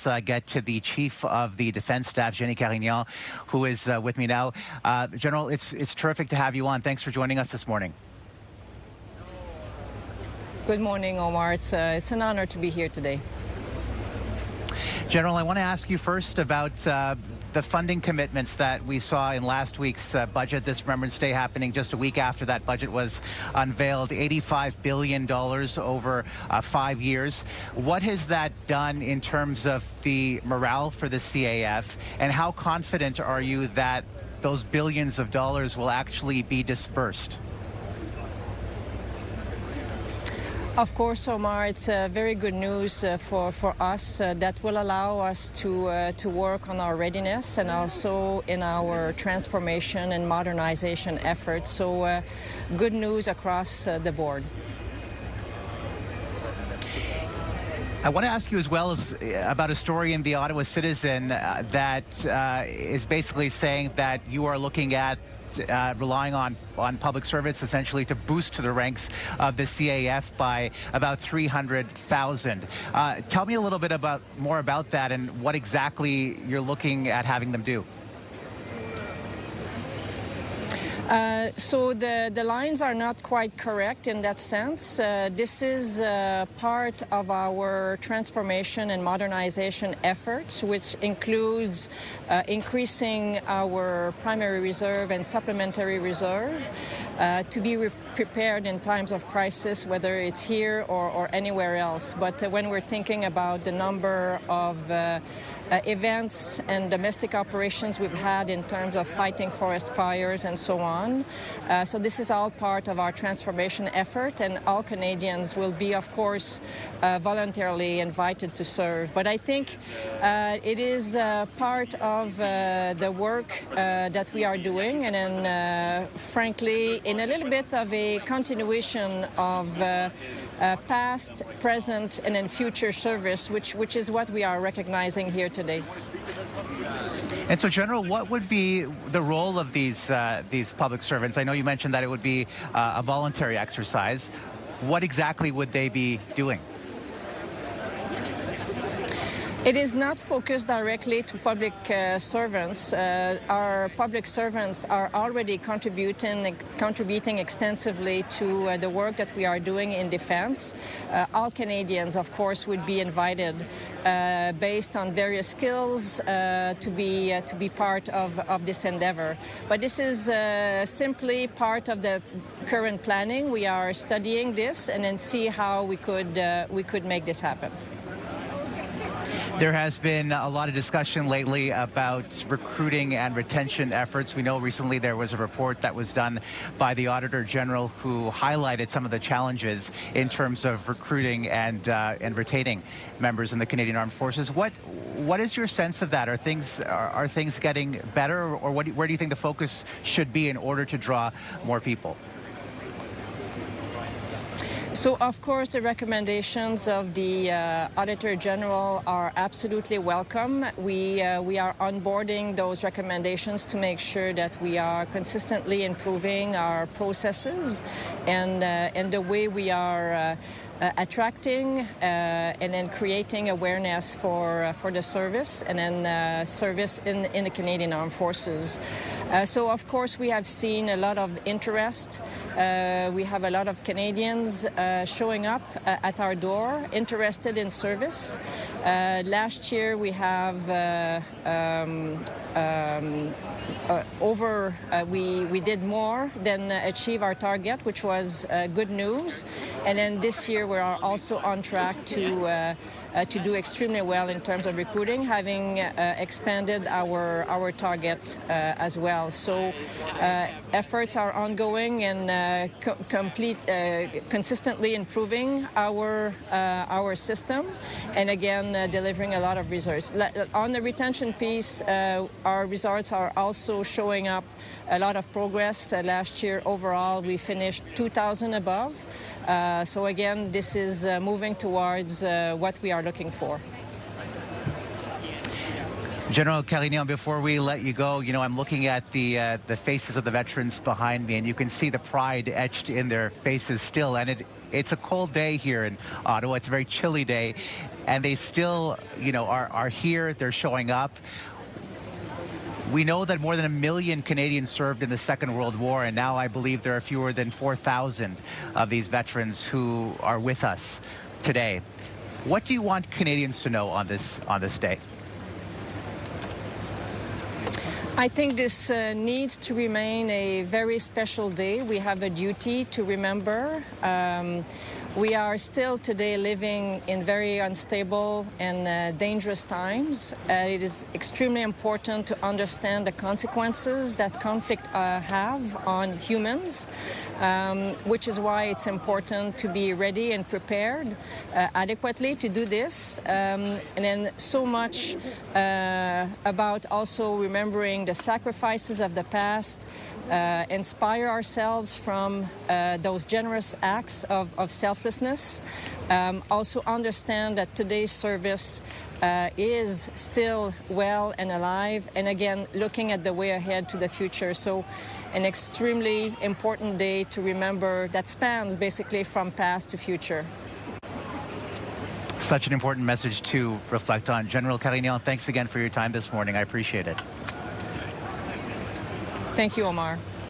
let's get to the Chief of the Defence Staff, Jennie Carignan, who is with me now. General, it's terrific to have you on. Thanks for joining us this morning. Good morning, Omar. It's an honor to be here today. General, I want to ask you first about the funding commitments that we saw in last week's budget, this Remembrance Day happening just a week after that budget was unveiled, $85 billion over 5 years. What has that done in terms of the morale for the CAF, and how confident are you that those billions of dollars will actually be dispersed? Of course, Omar, it's very good news for us that will allow us to work on our readiness and also in our transformation and modernization efforts. So good news across the board. I want to ask you as well as about a story in the Ottawa Citizen that is basically saying that you are looking at relying on public service essentially to boost the ranks of the CAF by about 300,000. Tell me a little bit more about that and what exactly you're looking at having them do. So the lines are not quite correct in that sense. This is part of our transformation and modernization efforts, which includes increasing our primary reserve and supplementary reserve to be prepared in times of crisis, whether it's here or anywhere else. But when we're thinking about the number of events and domestic operations we've had in terms of fighting forest fires and so on. So this is all part of our transformation effort, and all Canadians will be, of course, voluntarily invited to serve. But I think it is part of the work that we are doing, and then, frankly, in a little bit of a continuation of past, present, and then future service, which is what we are recognizing here today. And so, General, what would be the role of these public servants? I know you mentioned that it would be a voluntary exercise. What exactly would they be doing? It is not focused directly to public servants. Our public servants are already contributing extensively to the work that we are doing in defense. All Canadians, of course, would be invited based on various skills to be part of this endeavor. But this is simply part of the current planning. We are studying this and then see how we could make this happen. There has been a lot of discussion lately about recruiting and retention efforts. We know recently there was a report that was done by the Auditor General who highlighted some of the challenges in terms of recruiting and retaining members in the Canadian Armed Forces. What is your sense of that? Are things getting better, or where do you think the focus should be in order to draw more people? So, of course, the recommendations of the Auditor General are absolutely welcome. We are onboarding those recommendations to make sure that we are consistently improving our processes and the way we are attracting and then creating awareness for the service and then service in the Canadian Armed Forces. So, of course, we have seen a lot of interest. We have a lot of Canadians showing up at our door, interested in service. Last year, we have we did more than achieve our target, which was good news. And then this year, we are also on track to do extremely well in terms of recruiting, having expanded our target as well. So efforts are ongoing and consistently improving our system, and again delivering a lot of results. On the retention piece, our results are also showing up a lot of progress. Last year overall we finished 2,000 above. So again, this is moving towards what we are looking for. General Carignan, before we let you go, I'm looking at the faces of the veterans behind me, and you can see the pride etched in their faces still, and It's a cold day here in Ottawa. It's a very chilly day, and they still, are here. They're showing up. We know that more than 1 million Canadians served in the Second World War, and now I believe there are fewer than 4,000 of these veterans who are with us today. What do you want Canadians to know on this day? I think this needs to remain a very special day. We have a duty to remember. We are still today living in very unstable and dangerous times. It is extremely important to understand the consequences that conflict have on humans, which is why it's important to be ready and prepared adequately to do this. And then so much about also remembering the sacrifices of the past, inspire ourselves from those generous acts of selflessness. Also understand that today's service is still well and alive, and again, looking at the way ahead to the future. So an extremely important day to remember that spans basically from past to future. Such an important message to reflect on. General Carignan, thanks again for your time this morning. I appreciate it. Thank you, Omar.